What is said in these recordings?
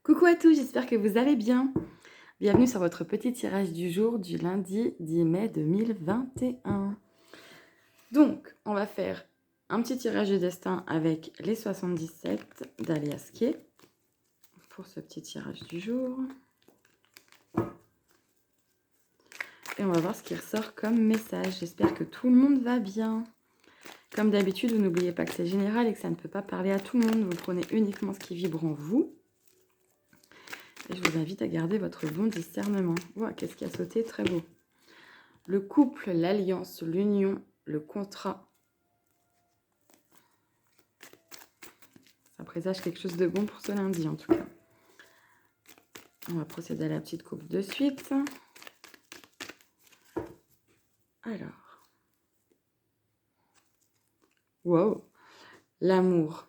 Coucou à tous, j'espère que vous allez bien. Bienvenue sur votre petit tirage du jour du lundi 10 mai 2021. Donc, on va faire un petit tirage de destin avec les 77 d'Alias Kay pour ce petit tirage du jour. Et on va voir ce qui ressort comme message. J'espère que tout le monde va bien. Comme d'habitude, vous n'oubliez pas que c'est général et que ça ne peut pas parler à tout le monde. Vous prenez uniquement ce qui vibre en vous. Et je vous invite à garder votre bon discernement. Wow, qu'est-ce qui a sauté? Très beau. Le couple, l'alliance, l'union, le contrat. Ça présage quelque chose de bon pour ce lundi en tout cas. On va procéder à la petite coupe de suite. Alors. Wow. L'amour.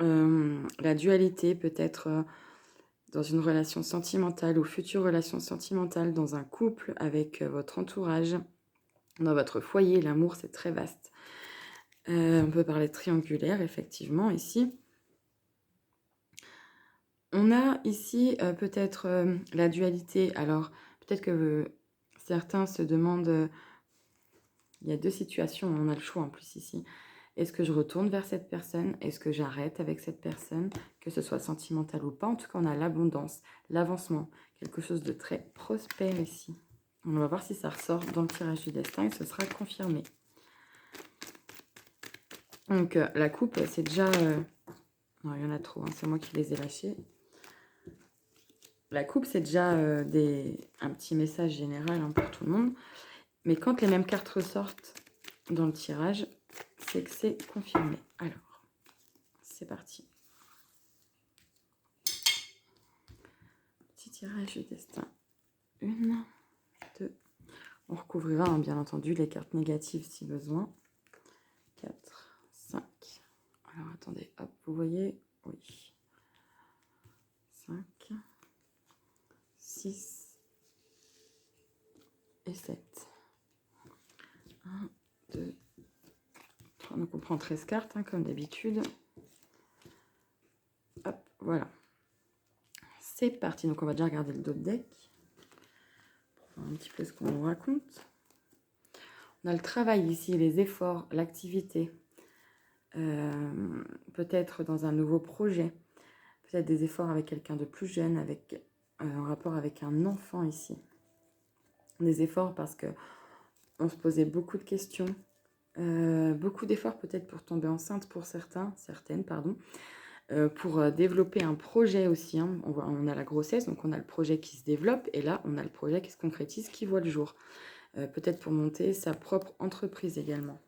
La dualité peut-être dans une relation sentimentale ou future relation sentimentale, dans un couple avec votre entourage, dans votre foyer. L'amour, c'est très vaste. On peut parler triangulaire, effectivement, ici. On a ici peut-être la dualité. Alors, peut-être que certains se demandent, il y a deux situations, on a le choix en plus ici. Est-ce que je retourne vers cette personne? Est-ce que j'arrête avec cette personne? Que ce soit sentimental ou pas, en tout cas, on a l'abondance, l'avancement, quelque chose de très prospère ici. On va voir si ça ressort dans le tirage du destin et ce sera confirmé. Donc, la coupe, c'est déjà... Non, il y en a trop, hein, c'est moi qui les ai lâchés. La coupe, c'est déjà un petit message général hein, pour tout le monde. Mais quand les mêmes cartes ressortent dans le tirage, c'est que c'est confirmé. Alors, c'est parti. Petit tirage du destin. 1, 2. On recouvrira hein, bien entendu les cartes négatives si besoin. 4, 5. Alors, attendez, hop, vous voyez? Oui. 5, 6 et 7. 1, 2, 3. Donc, on prend 13 cartes, hein, comme d'habitude. Hop, voilà. C'est parti. Donc, on va déjà regarder le dos de deck. Pour voir un petit peu ce qu'on nous raconte. On a le travail ici, les efforts, l'activité. Peut-être dans un nouveau projet. Peut-être des efforts avec quelqu'un de plus jeune, avec un rapport avec un enfant ici. Des efforts parce que on se posait beaucoup de questions. Beaucoup d'efforts peut-être pour tomber enceinte pour certaines, pardon. Pour développer un projet aussi. Hein. On a la grossesse, donc on a le projet qui se développe. Et là, on a le projet qui se concrétise, qui voit le jour. Peut-être pour monter sa propre entreprise également.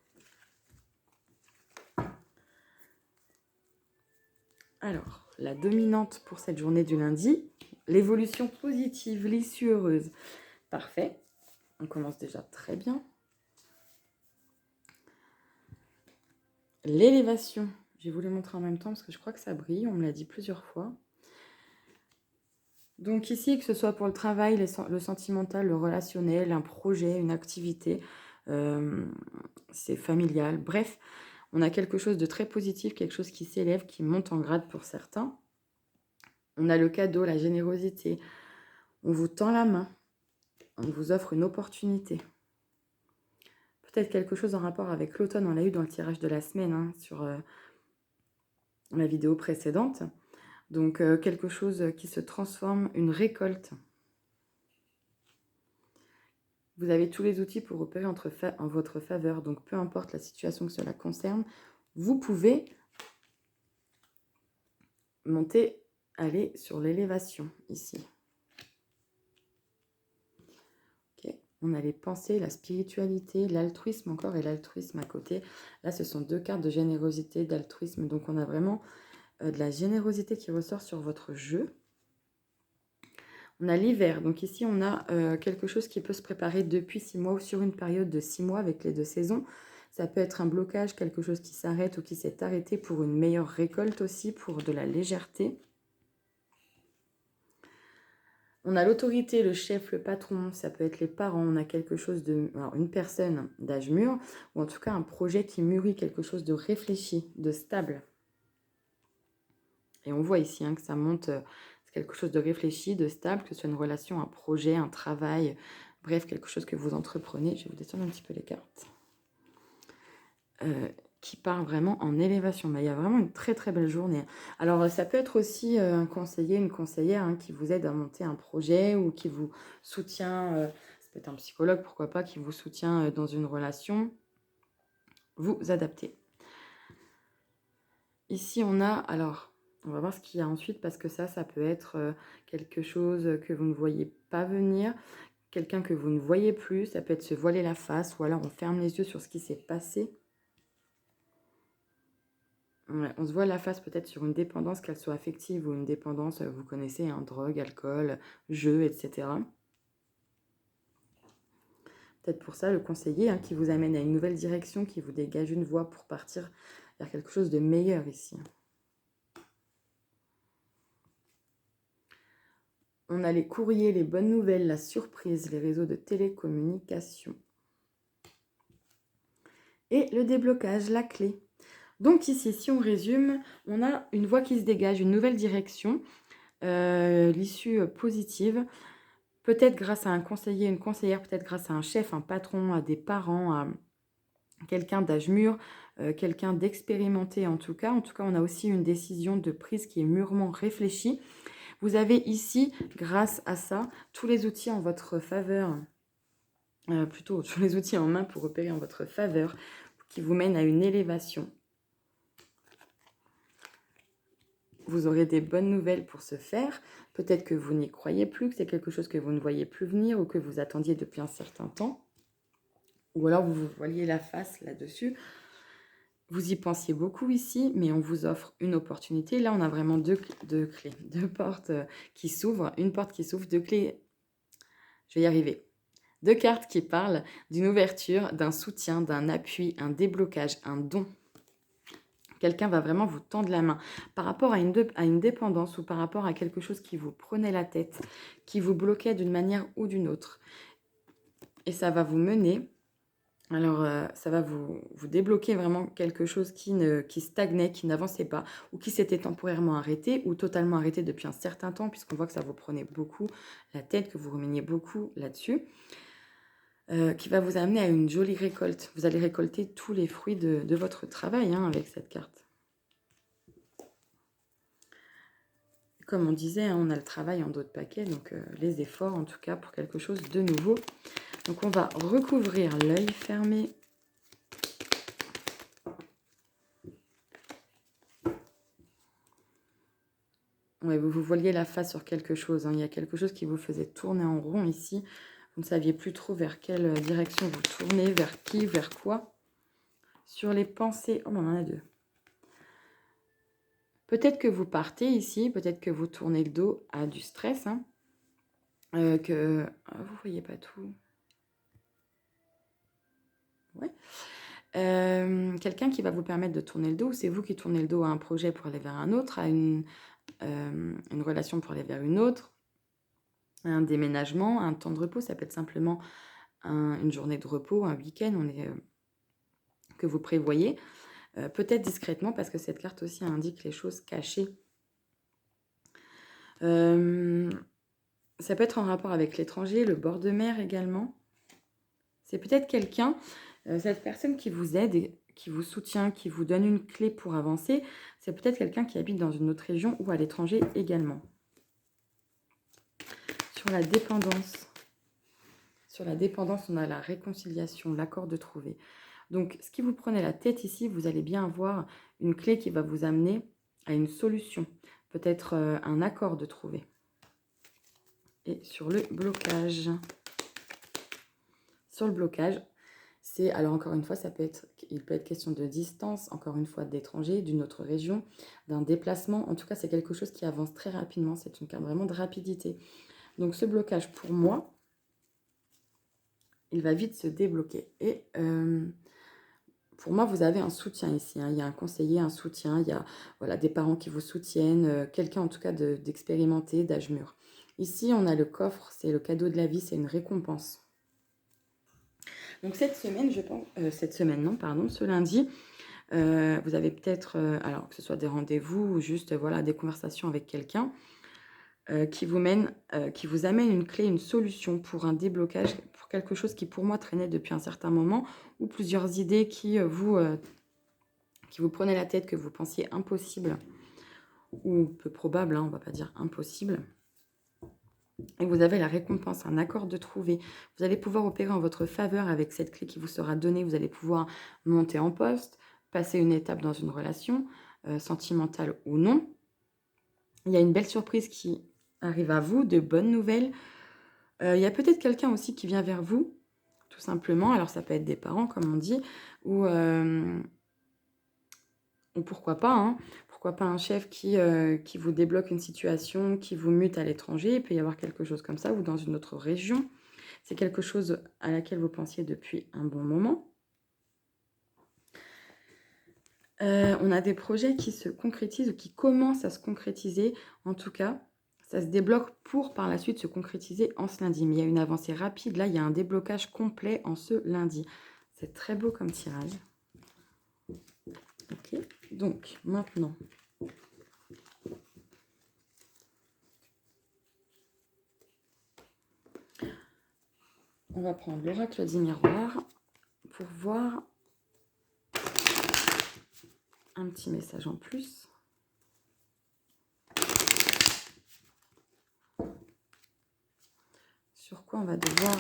Alors, la dominante pour cette journée du lundi, l'évolution positive, l'issue heureuse. Parfait. On commence déjà très bien. L'élévation. Je vais vous les montrer en même temps parce que je crois que ça brille. On me l'a dit plusieurs fois. Donc ici, que ce soit pour le travail, le sentimental, le relationnel, un projet, une activité, c'est familial. Bref, on a quelque chose de très positif, quelque chose qui s'élève, qui monte en grade pour certains. On a le cadeau, la générosité. On vous tend la main. On vous offre une opportunité. Peut-être quelque chose en rapport avec l'automne. On l'a eu dans le tirage de la semaine, hein, sur la vidéo précédente. Donc, quelque chose qui se transforme, une récolte. Vous avez tous les outils pour opérer en votre faveur. Donc, peu importe la situation que cela concerne, vous pouvez monter, aller sur l'élévation, ici. Okay. On a les pensées, la spiritualité, l'altruisme encore et l'altruisme à côté. Là, ce sont deux cartes de générosité, d'altruisme. Donc, on a vraiment de la générosité qui ressort sur votre jeu. On a l'hiver, donc ici on a quelque chose qui peut se préparer depuis 6 mois ou sur une période de 6 mois avec les deux saisons. Ça peut être un blocage, quelque chose qui s'arrête ou qui s'est arrêté pour une meilleure récolte aussi, pour de la légèreté. On a l'autorité, le chef, le patron, ça peut être les parents, on a quelque chose alors une personne d'âge mûr, ou en tout cas un projet qui mûrit, quelque chose de réfléchi, de stable. Et on voit ici que ça monte, c'est quelque chose de réfléchi, de stable, que ce soit une relation, un projet, un travail, bref, quelque chose que vous entreprenez. Je vais vous descendre un petit peu les cartes. Qui part vraiment en élévation. Mais il y a vraiment une très très belle journée. Alors ça peut être aussi un conseiller, une conseillère qui vous aide à monter un projet ou qui vous soutient, ça peut être un psychologue, pourquoi pas, qui vous soutient dans une relation. Vous adaptez. Ici on a, alors on va voir ce qu'il y a ensuite parce que ça peut être quelque chose que vous ne voyez pas venir, quelqu'un que vous ne voyez plus, ça peut être se voiler la face ou alors on ferme les yeux sur ce qui s'est passé. Ouais, on se voit la face peut-être sur une dépendance, qu'elle soit affective ou une dépendance, vous connaissez, drogue, alcool, jeu, etc. Peut-être pour ça, le conseiller qui vous amène à une nouvelle direction, qui vous dégage une voie pour partir vers quelque chose de meilleur ici. On a les courriers, les bonnes nouvelles, la surprise, les réseaux de télécommunication. Et le déblocage, la clé. Donc ici, si on résume, on a une voie qui se dégage, une nouvelle direction, l'issue positive, peut-être grâce à un conseiller, une conseillère, peut-être grâce à un chef, un patron, à des parents, à quelqu'un d'âge mûr, quelqu'un d'expérimenté en tout cas. En tout cas, on a aussi une décision de prise qui est mûrement réfléchie. Vous avez ici, grâce à ça, tous les outils en votre faveur, plutôt tous les outils en main pour opérer en votre faveur, qui vous mènent à une élévation. Vous aurez des bonnes nouvelles pour ce faire. Peut-être que vous n'y croyez plus, que c'est quelque chose que vous ne voyez plus venir ou que vous attendiez depuis un certain temps. Ou alors vous vous voiliez la face là-dessus. Vous y pensiez beaucoup ici, mais on vous offre une opportunité. Là, on a vraiment deux clés, deux portes qui s'ouvrent. Une porte qui s'ouvre, deux clés. Je vais y arriver. Deux cartes qui parlent d'une ouverture, d'un soutien, d'un appui, un déblocage, un don. Quelqu'un va vraiment vous tendre la main par rapport à une dépendance ou par rapport à quelque chose qui vous prenait la tête, qui vous bloquait d'une manière ou d'une autre. Et ça va vous mener, alors ça va vous débloquer vraiment quelque chose qui stagnait, qui n'avançait pas, ou qui s'était temporairement arrêté, ou totalement arrêté depuis un certain temps, puisqu'on voit que ça vous prenait beaucoup la tête, que vous ruminiez beaucoup là-dessus. Qui va vous amener à une jolie récolte. Vous allez récolter tous les fruits de votre travail avec cette carte. Comme on disait, on a le travail en dos de paquet, donc les efforts en tout cas pour quelque chose de nouveau. Donc on va recouvrir l'œil fermé. Ouais, vous voiliez la face sur quelque chose. Il y a quelque chose qui vous faisait tourner en rond ici. Vous ne saviez plus trop vers quelle direction vous tournez, vers qui, vers quoi. Sur les pensées, oh, on en a deux. Peut-être que vous partez ici, peut-être que vous tournez le dos à du stress. Vous voyez pas tout. Ouais. Quelqu'un qui va vous permettre de tourner le dos, ou c'est vous qui tournez le dos à un projet pour aller vers un autre, à une relation pour aller vers une autre, un déménagement, un temps de repos, ça peut être simplement une journée de repos, un week-end que vous prévoyez, peut-être discrètement parce que cette carte aussi indique les choses cachées. Ça peut être en rapport avec l'étranger, le bord de mer également. C'est peut-être quelqu'un, cette personne qui vous aide et qui vous soutient, qui vous donne une clé pour avancer, c'est peut-être quelqu'un qui habite dans une autre région ou à l'étranger également. Sur la dépendance, on a la réconciliation, l'accord de trouver. Donc, ce qui vous prenait la tête ici, vous allez bien avoir une clé qui va vous amener à une solution, peut-être un accord de trouver. Et sur le blocage, alors encore une fois, il peut être question de distance, encore une fois d'étranger, d'une autre région, d'un déplacement. En tout cas, c'est quelque chose qui avance très rapidement. C'est une carte vraiment de rapidité. Donc ce blocage, pour moi, il va vite se débloquer. Et pour moi, vous avez un soutien ici. Il y a un conseiller, un soutien. Il y a des parents qui vous soutiennent, quelqu'un en tout cas d'expérimenté, d'âge mûr. Ici, on a le coffre, c'est le cadeau de la vie, c'est une récompense. Donc cette semaine, ce lundi, Vous avez peut-être, alors que ce soit des rendez-vous ou juste, voilà, des conversations avec quelqu'un, qui vous amène une clé, une solution pour un déblocage, pour quelque chose qui pour moi traînait depuis un certain moment, ou plusieurs idées qui vous prenaient la tête, que vous pensiez impossible ou peu probable, hein, on va pas dire impossible. Et vous avez la récompense, un accord de trouver. Vous allez pouvoir opérer en votre faveur avec cette clé qui vous sera donnée. Vous allez pouvoir monter en poste, passer une étape dans une relation, sentimentale ou non. Il y a une belle surprise qui arrive à vous, de bonnes nouvelles. Il y a peut-être quelqu'un aussi qui vient vers vous, tout simplement. Alors ça peut être des parents, comme on dit, ou pourquoi pas, hein, pourquoi pas un chef qui vous débloque une situation, qui vous mute à l'étranger. Il peut y avoir quelque chose comme ça, ou dans une autre région. C'est quelque chose à laquelle vous pensiez depuis un bon moment. On a des projets qui se concrétisent ou qui commencent à se concrétiser. En tout cas, ça se débloque pour par la suite se concrétiser en ce lundi. Mais il y a une avancée rapide. Là, il y a un déblocage complet en ce lundi. C'est très beau comme tirage. Ok, donc maintenant, on va prendre l'oracle du miroir pour voir un petit message en plus. Sur quoi on va devoir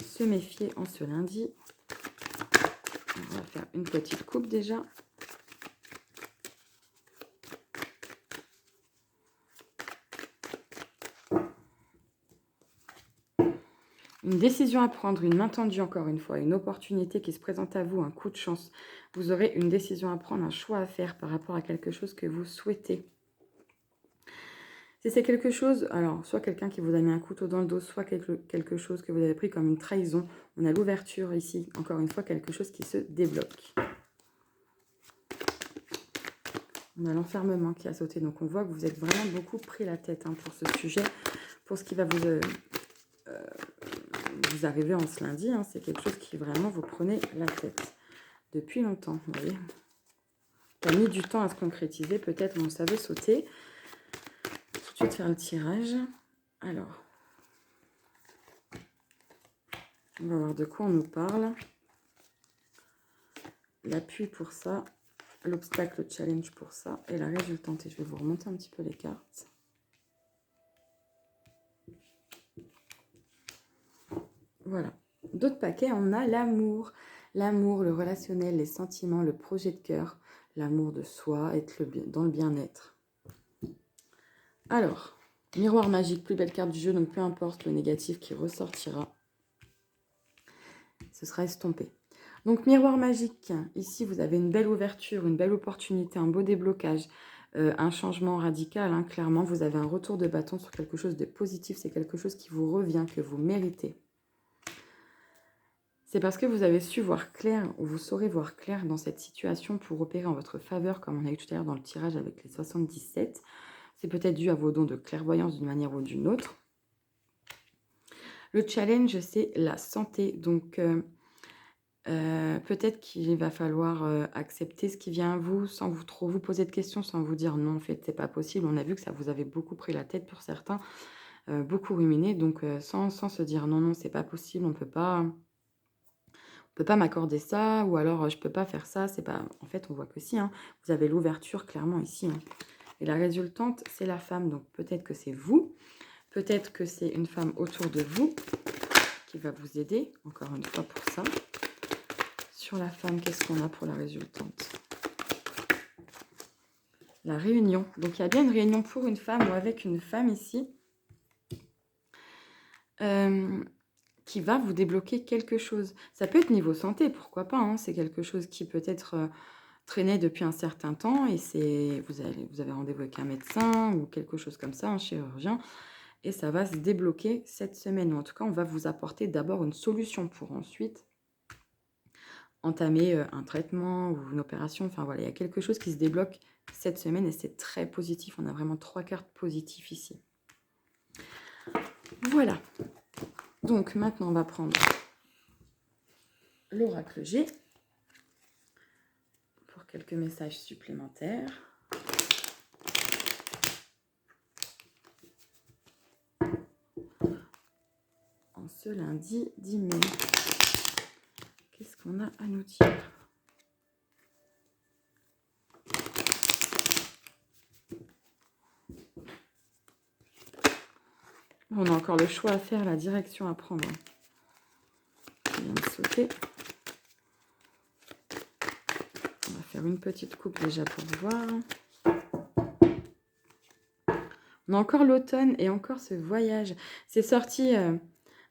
se méfier en ce lundi. On va faire une petite coupe déjà. Une décision à prendre, une main tendue encore une fois, une opportunité qui se présente à vous, un coup de chance. Vous aurez une décision à prendre, un choix à faire par rapport à quelque chose que vous souhaitez. Si c'est quelque chose, alors soit quelqu'un qui vous a mis un couteau dans le dos, soit quelque chose que vous avez pris comme une trahison. On a l'ouverture ici, encore une fois, quelque chose qui se débloque. On a l'enfermement qui a sauté, donc on voit que vous êtes vraiment beaucoup pris la tête pour ce sujet, pour ce qui va vous arriver en ce lundi. C'est quelque chose qui vraiment vous prenez la tête depuis longtemps, vous voyez. Ça a mis du temps à se concrétiser, peut-être, vous savez sauter. Tout de suite faire le tirage. Alors, on va voir de quoi on nous parle. L'appui pour ça, l'obstacle, le challenge pour ça, et la résultante. Et je vais vous remonter un petit peu les cartes. Voilà. D'autres paquets, on a l'amour. L'amour, le relationnel, les sentiments, le projet de cœur, l'amour de soi, être dans le bien-être. Alors, miroir magique, plus belle carte du jeu, donc peu importe le négatif qui ressortira, ce sera estompé. Donc, miroir magique, ici, vous avez une belle ouverture, une belle opportunité, un beau déblocage, un changement radical, clairement. Vous avez un retour de bâton sur quelque chose de positif, c'est quelque chose qui vous revient, que vous méritez. C'est parce que vous avez su voir clair, ou vous saurez voir clair dans cette situation pour opérer en votre faveur, comme on a eu tout à l'heure dans le tirage avec les 77. C'est peut-être dû à vos dons de clairvoyance d'une manière ou d'une autre. Le challenge, c'est la santé. Donc, peut-être qu'il va falloir accepter ce qui vient à vous sans trop vous poser de questions, sans vous dire non, en fait, c'est pas possible. On a vu que ça vous avait beaucoup pris la tête pour certains, beaucoup ruminé. Donc, sans se dire non, non, c'est pas possible, on peut pas m'accorder ça, ou alors je peux pas faire ça. C'est pas. En fait, on voit que si. Vous avez l'ouverture clairement ici. Et la résultante, c'est la femme. Donc, peut-être que c'est vous. Peut-être que c'est une femme autour de vous qui va vous aider, encore une fois pour ça. Sur la femme, qu'est-ce qu'on a pour la résultante? La réunion. Donc, il y a bien une réunion pour une femme ou avec une femme ici qui va vous débloquer quelque chose. Ça peut être niveau santé, pourquoi pas. C'est quelque chose qui peut-être traînait depuis un certain temps et vous avez rendez-vous avec un médecin ou quelque chose comme ça, un chirurgien. Et ça va se débloquer cette semaine. Ou en tout cas, on va vous apporter d'abord une solution pour ensuite entamer un traitement ou une opération. Enfin voilà, il y a quelque chose qui se débloque cette semaine et c'est très positif. On a vraiment 3 cartes positives ici. Voilà. Donc maintenant, on va prendre l'oracle G. quelques messages supplémentaires. En ce lundi 10 mai, qu'est-ce qu'on a à nous dire? On a encore le choix à faire, la direction à prendre. Je viens de sauter. On va faire une petite coupe déjà pour voir. On a encore l'automne et encore ce voyage. C'est sorti,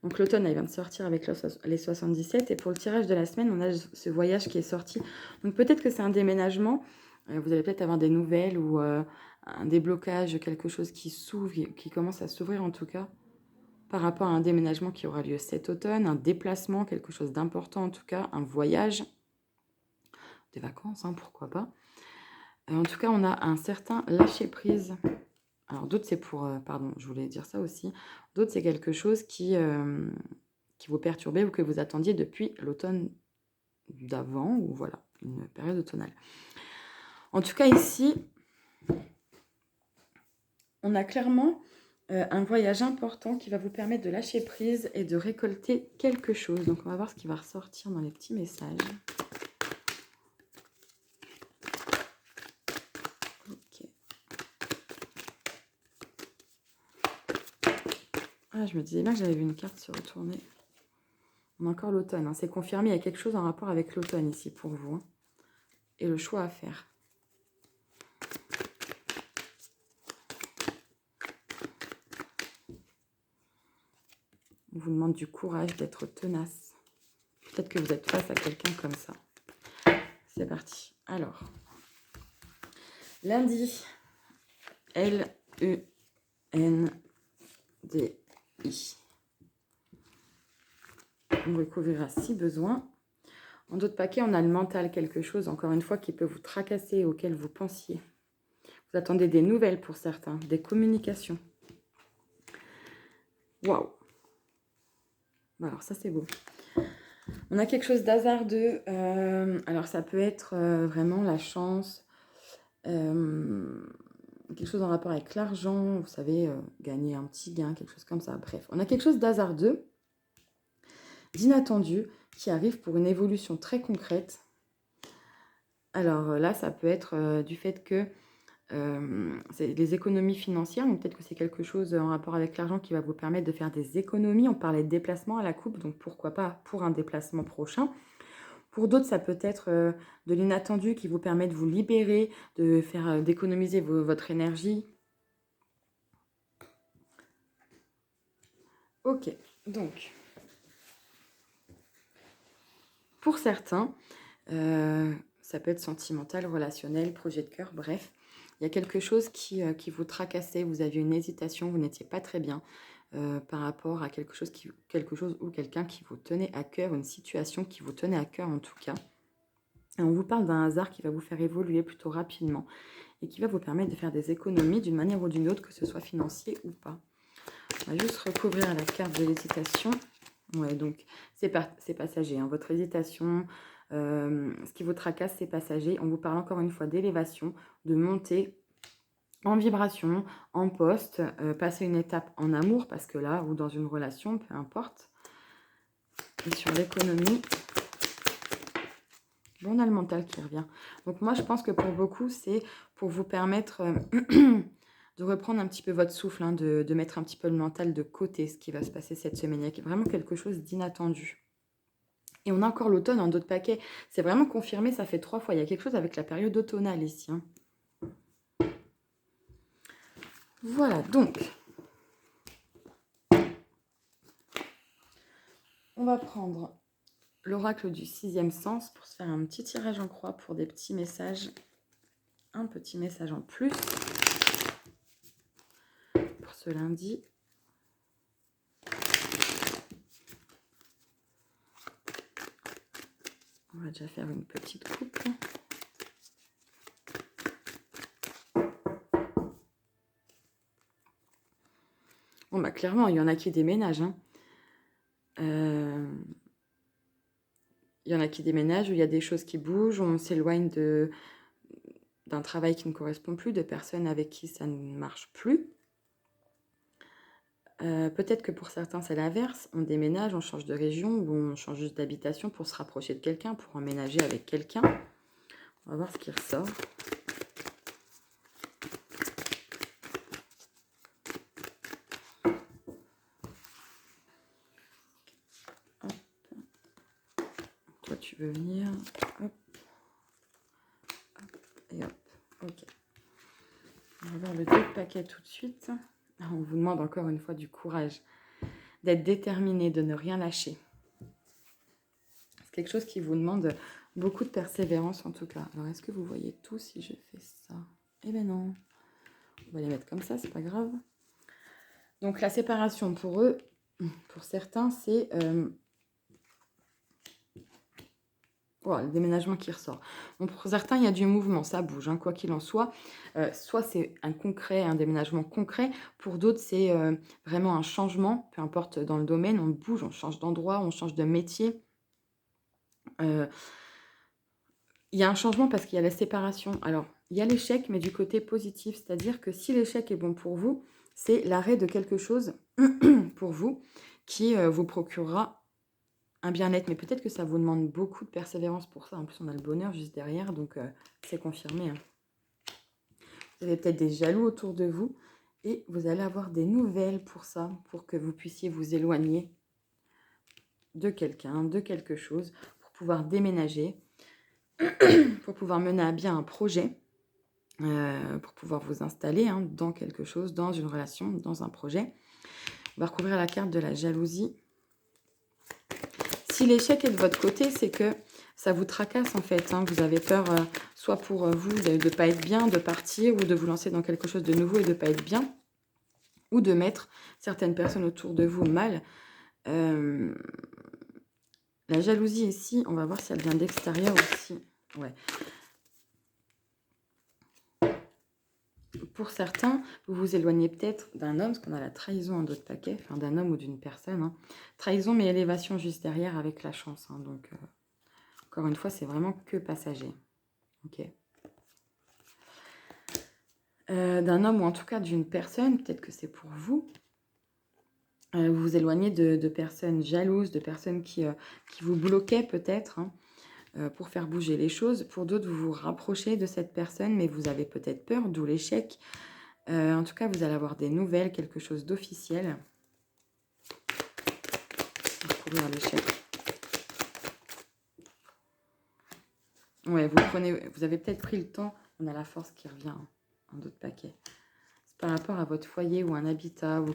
donc l'automne, il vient de sortir avec les 77. Et pour le tirage de la semaine, on a ce voyage qui est sorti. Donc peut-être que c'est un déménagement. Vous allez peut-être avoir des nouvelles ou un déblocage, quelque chose qui s'ouvre, qui commence à s'ouvrir en tout cas, par rapport à un déménagement qui aura lieu cet automne, un déplacement, quelque chose d'important en tout cas, un voyage, des vacances, hein, pourquoi pas. En tout cas, on a un certain lâcher-prise. Alors d'autres, c'est pour, pardon, je voulais dire ça aussi, d'autres, c'est quelque chose qui vous perturbait ou que vous attendiez depuis l'automne d'avant, ou voilà, une période automnale. En tout cas, ici, on a clairement un voyage important qui va vous permettre de lâcher prise et de récolter quelque chose. Donc, on va voir ce qui va ressortir dans les petits messages. Ok. Ah, je me disais bien que j'avais vu une carte se retourner. On a encore l'automne. Hein. C'est confirmé, il y a quelque chose en rapport avec l'automne ici pour vous. Hein. Et le choix à faire. On vous demande du courage, d'être tenace. Peut-être que vous êtes face à quelqu'un comme ça. C'est parti. Alors, lundi, L-U-N-D-I. On recouvrira si besoin. En d'autres paquets, on a le mental, quelque chose, encore une fois, qui peut vous tracasser, auquel vous pensiez. Vous attendez des nouvelles pour certains, des communications. Waouh! Alors ça, c'est beau. On a quelque chose d'hasardeux. Alors ça peut être vraiment la chance, quelque chose en rapport avec l'argent, vous savez, gagner un petit gain, quelque chose comme ça. Bref, on a quelque chose d'hasardeux, d'inattendu, qui arrive pour une évolution très concrète. Alors là, ça peut être du fait que c'est les économies financières, donc peut-être que c'est quelque chose en rapport avec l'argent qui va vous permettre de faire des économies. On parlait de déplacement à la coupe, donc pourquoi pas pour un déplacement prochain. Pour d'autres, ça peut être de l'inattendu qui vous permet de vous libérer, de faire d'économiser votre énergie. Ok, donc, pour certains, ça peut être sentimental, relationnel, projet de cœur, bref. Il y a quelque chose qui vous tracassait, vous aviez une hésitation, vous n'étiez pas très bien par rapport à quelque chose ou quelqu'un qui vous tenait à cœur, une situation qui vous tenait à cœur en tout cas. Et on vous parle d'un hasard qui va vous faire évoluer plutôt rapidement et qui va vous permettre de faire des économies d'une manière ou d'une autre, que ce soit financier ou pas. On va juste recouvrir la carte de l'hésitation. Ouais, donc c'est passager. Hein. Votre hésitation, ce qui vous tracasse, c'est passager. On vous parle encore une fois d'élévation, de montée en vibration, en poste, passer une étape en amour, parce que là, ou dans une relation, peu importe. Et sur l'économie, on a le mental qui revient. Donc moi, je pense que pour beaucoup, c'est pour vous permettre de reprendre un petit peu votre souffle, hein, de mettre un petit peu le mental de côté, ce qui va se passer cette semaine. Il y a vraiment quelque chose d'inattendu. Et on a encore l'automne en d'autres paquets. C'est vraiment confirmé, ça fait 3 fois. Il y a quelque chose avec la période automnale ici. Hein. Voilà, donc. On va prendre l'oracle du 6e sens pour se faire un petit tirage en croix pour des petits messages. Un petit message en plus pour ce lundi. On va déjà faire une petite coupe. Bon, bah clairement, il y en a qui déménagent. Hein. il y en a qui déménagent, où il y a des choses qui bougent, on s'éloigne d'un travail qui ne correspond plus, de personnes avec qui ça ne marche plus. Peut-être que pour certains, c'est l'inverse. On déménage, on change de région ou on change juste d'habitation pour se rapprocher de quelqu'un, pour emménager avec quelqu'un. On va voir ce qui ressort. Hop. Toi, tu veux venir. Hop. Hop. Et hop. Ok. On va voir le 2 de paquet tout de suite. On vous demande encore une fois du courage, d'être déterminé, de ne rien lâcher. C'est quelque chose qui vous demande beaucoup de persévérance en tout cas. Alors, est-ce que vous voyez tout si je fais ça? Eh bien non. On va les mettre comme ça, c'est pas grave. Donc, la séparation pour eux, pour certains, c'est le déménagement qui ressort. Bon, pour certains, il y a du mouvement, ça bouge, hein, quoi qu'il en soit. Soit c'est un déménagement concret. Pour d'autres, c'est vraiment un changement, peu importe dans le domaine, on bouge, on change d'endroit, on change de métier. Il y a un changement parce qu'il y a la séparation. Alors, il y a l'échec, mais du côté positif, c'est-à-dire que si l'échec est bon pour vous, c'est l'arrêt de quelque chose pour vous qui vous procurera un bien-être. Mais peut-être que ça vous demande beaucoup de persévérance pour ça. En plus, on a le bonheur juste derrière, donc c'est confirmé. Hein. Vous avez peut-être des jaloux autour de vous et vous allez avoir des nouvelles pour ça, pour que vous puissiez vous éloigner de quelqu'un, de quelque chose, pour pouvoir déménager, pour pouvoir mener à bien un projet, pour pouvoir vous installer dans quelque chose, dans une relation, dans un projet. On va recouvrir la carte de la jalousie. Si l'échec est de votre côté, c'est que ça vous tracasse en fait. Hein. Vous avez peur, soit pour vous, de ne pas être bien, de partir, ou de vous lancer dans quelque chose de nouveau et de ne pas être bien, ou de mettre certaines personnes autour de vous mal. La jalousie ici, on va voir si elle vient d'extérieur aussi. Ouais. Pour certains, vous vous éloignez peut-être d'un homme, parce qu'on a la trahison en d'autres paquets, enfin d'un homme ou d'une personne. Hein. Trahison, mais élévation juste derrière avec la chance. Hein. Donc, encore une fois, c'est vraiment que passager. Ok. D'un homme ou en tout cas d'une personne, peut-être que c'est pour vous. Vous vous éloignez de personnes jalouses, de personnes qui vous bloquaient peut-être pour faire bouger les choses. Pour d'autres, vous vous rapprochez de cette personne, mais vous avez peut-être peur, d'où l'échec. En tout cas, vous allez avoir des nouvelles, quelque chose d'officiel. Pour l'échec. Ouais, vous avez peut-être pris le temps. On a la force qui revient en d'autres paquets. C'est par rapport à votre foyer ou un habitat ou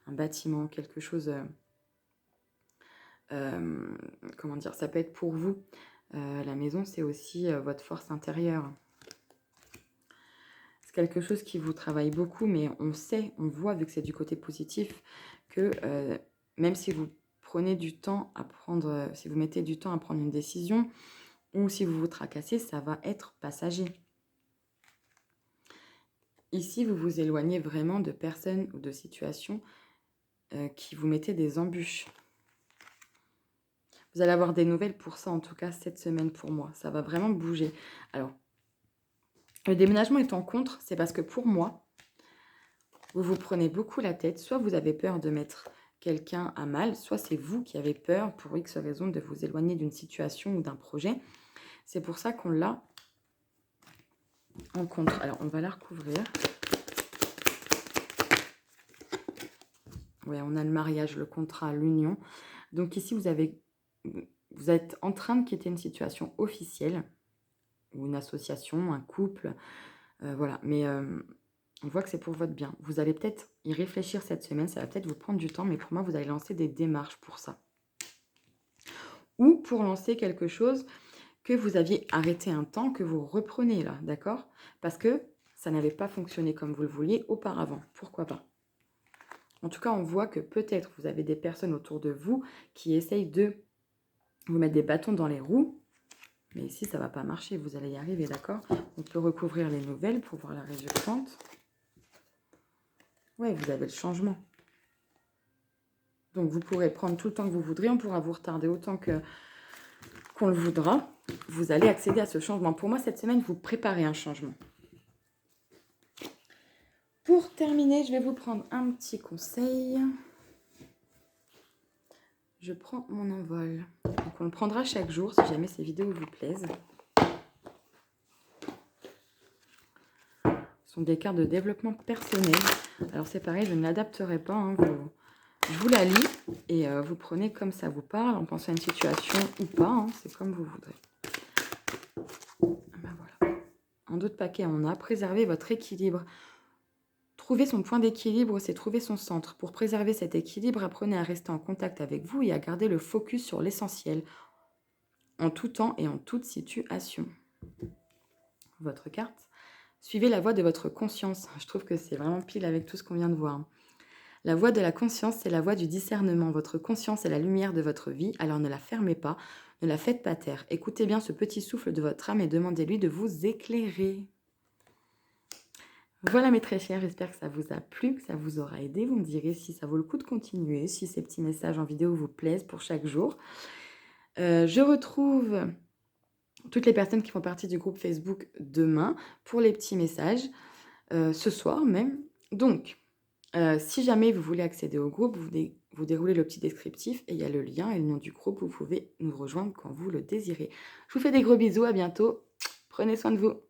un bâtiment, quelque chose. Comment dire, ça peut être pour vous. La maison, c'est aussi votre force intérieure. C'est quelque chose qui vous travaille beaucoup, mais on sait, on voit, vu que c'est du côté positif, que même si vous prenez du temps à prendre, si vous mettez du temps à prendre une décision, ou si vous vous tracassez, ça va être passager. Ici, vous vous éloignez vraiment de personnes ou de situations qui vous mettaient des embûches. Vous allez avoir des nouvelles pour ça, en tout cas, cette semaine pour moi. Ça va vraiment bouger. Alors, le déménagement est en contre, c'est parce que pour moi, vous vous prenez beaucoup la tête. Soit vous avez peur de mettre quelqu'un à mal, soit c'est vous qui avez peur, pour X raison, de vous éloigner d'une situation ou d'un projet. C'est pour ça qu'on l'a en contre. Alors, on va la recouvrir. Ouais, on a le mariage, le contrat, l'union. Donc ici, vous êtes en train de quitter une situation officielle, ou une association, un couple, voilà. Mais on voit que c'est pour votre bien. Vous allez peut-être y réfléchir cette semaine, ça va peut-être vous prendre du temps, mais pour moi, vous allez lancer des démarches pour ça. Ou pour lancer quelque chose que vous aviez arrêté un temps, que vous reprenez là, d'accord? Parce que ça n'avait pas fonctionné comme vous le vouliez auparavant. Pourquoi pas? En tout cas, on voit que peut-être vous avez des personnes autour de vous qui essayent de vous mettre des bâtons dans les roues. Mais ici, ça ne va pas marcher. Vous allez y arriver, d'accord? On peut recouvrir les nouvelles pour voir la résultante. Ouais, vous avez le changement. Donc, vous pourrez prendre tout le temps que vous voudrez. On pourra vous retarder autant que qu'on le voudra, vous allez accéder à ce changement. Pour moi, cette semaine, vous préparez un changement. Pour terminer, je vais vous prendre un petit conseil. Je prends mon envol. Donc on le prendra chaque jour si jamais ces vidéos vous plaisent. Ce sont des cartes de développement personnel. Alors c'est pareil, je ne l'adapterai pas. Hein, je vous la lis et vous prenez comme ça vous parle, en pensant à une situation ou pas. Hein, c'est comme vous voudrez. Ben voilà. En d'autres paquets, on a préservé votre équilibre. Trouver son point d'équilibre, c'est trouver son centre. Pour préserver cet équilibre, apprenez à rester en contact avec vous et à garder le focus sur l'essentiel, en tout temps et en toute situation. Votre carte. Suivez la voie de votre conscience. Je trouve que c'est vraiment pile avec tout ce qu'on vient de voir. La voie de la conscience, c'est la voie du discernement. Votre conscience est la lumière de votre vie, alors ne la fermez pas, ne la faites pas taire. Écoutez bien ce petit souffle de votre âme et demandez-lui de vous éclairer. Voilà mes très chers, j'espère que ça vous a plu, que ça vous aura aidé. Vous me direz si ça vaut le coup de continuer, si ces petits messages en vidéo vous plaisent pour chaque jour. Je retrouve toutes les personnes qui font partie du groupe Facebook demain pour les petits messages, ce soir même. Donc, si jamais vous voulez accéder au groupe, vous déroulez le petit descriptif et il y a le lien et le nom du groupe. Vous pouvez nous rejoindre quand vous le désirez. Je vous fais des gros bisous, à bientôt. Prenez soin de vous.